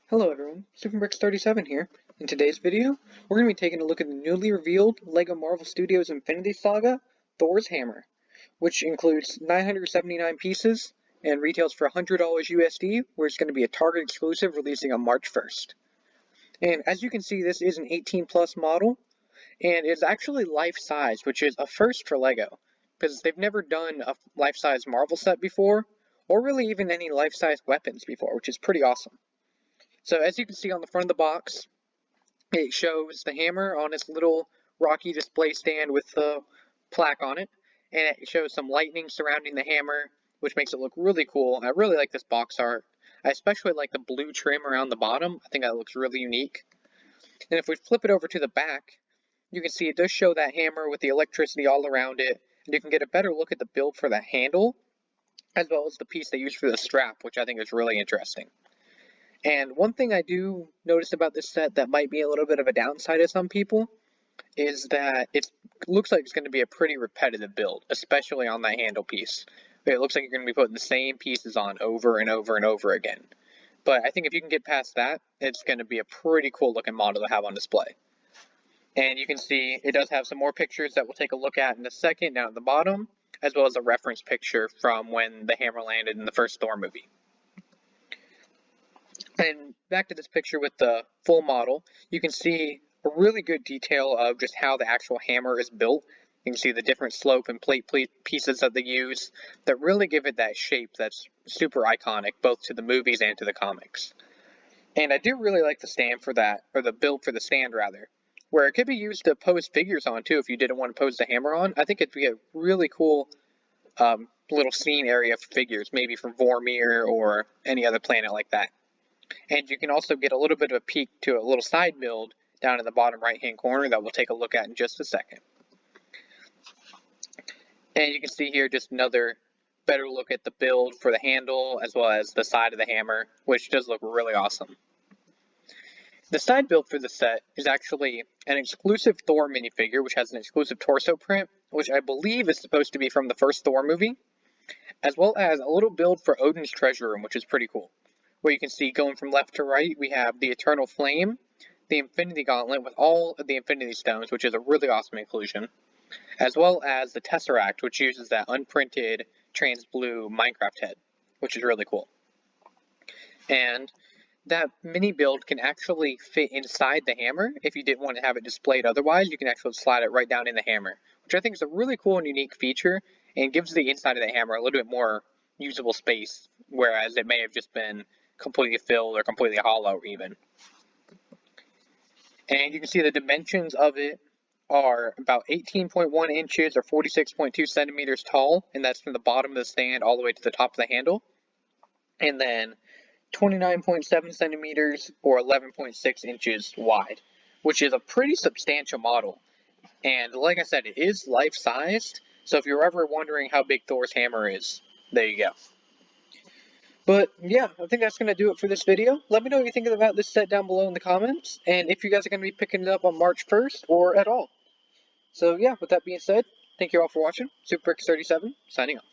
Hello everyone, SuperBricks37 here. In today's video, we're going to be taking a look at the newly revealed LEGO Marvel Studios Infinity Saga Thor's Hammer, which includes 979 pieces and retails for $100 USD, where it's going to be a Target exclusive releasing on March 1st. And as you can see, this is an 18 plus model, and it's actually life-size, which is a first for LEGO, because they've never done a life-size Marvel set before, or really even any life-size weapons before, which is pretty awesome. So as you can see on the front of the box, it shows the hammer on its little rocky display stand with the plaque on it, and it shows some lightning surrounding the hammer, which makes it look really cool. I really like this box art. I especially like the blue trim around the bottom. I think that looks really unique. And if we flip it over to the back, you can see it does show that hammer with the electricity all around it, and you can get a better look at the build for the handle, as well as the piece they use for the strap, which I think is really interesting. And one thing I do notice about this set that might be a little bit of a downside to some people is that it looks like it's going to be a pretty repetitive build, especially on that handle piece. It looks like you're going to be putting the same pieces on over and over and over again. But I think if you can get past that, it's going to be a pretty cool looking model to have on display. And you can see it does have some more pictures that we'll take a look at in a second down at the bottom, as well as a reference picture from when the hammer landed in the first Thor movie. And back to this picture with the full model, you can see a really good detail of just how the actual hammer is built. You can see the different slope and plate pieces that they use that really give it that shape that's super iconic, both to the movies and to the comics. And I do really like the stand for that, or the build for the stand rather, where it could be used to pose figures on too if you didn't want to pose the hammer on. I think it'd be a really cool little scene area for figures, maybe from Vormir or any other planet like that. And you can also get a little bit of a peek to a little side build down in the bottom right hand corner that we'll take a look at in just a second. And you can see here just another better look at the build for the handle as well as the side of the hammer, which does look really awesome. The side build for the set is actually an exclusive Thor minifigure, which has an exclusive torso print, which I believe is supposed to be from the first Thor movie, as well as a little build for Odin's treasure room, which is pretty cool. Where you can see going from left to right, we have the Eternal Flame, the Infinity Gauntlet with all of the Infinity Stones, which is a really awesome inclusion, as well as the Tesseract, which uses that unprinted trans blue Minecraft head, which is really cool. And that mini build can actually fit inside the hammer. If you didn't want to have it displayed otherwise, you can actually slide it right down in the hammer, which I think is a really cool and unique feature and gives the inside of the hammer a little bit more usable space, whereas it may have just been completely filled or completely hollow even. And you can see the dimensions of it are about 18.1 inches or 46.2 centimeters tall, and that's from the bottom of the stand all the way to the top of the handle. And then 29.7 centimeters or 11.6 inches wide, which is a pretty substantial model. And like I said, it is life-sized, so if you're ever wondering how big Thor's hammer is, there you go. But yeah, I think that's going to do it for this video. Let me know what you think about this set down below in the comments, and if you guys are going to be picking it up on March 1st or at all. So yeah, with that being said, thank you all for watching. SuperBricks37 signing off.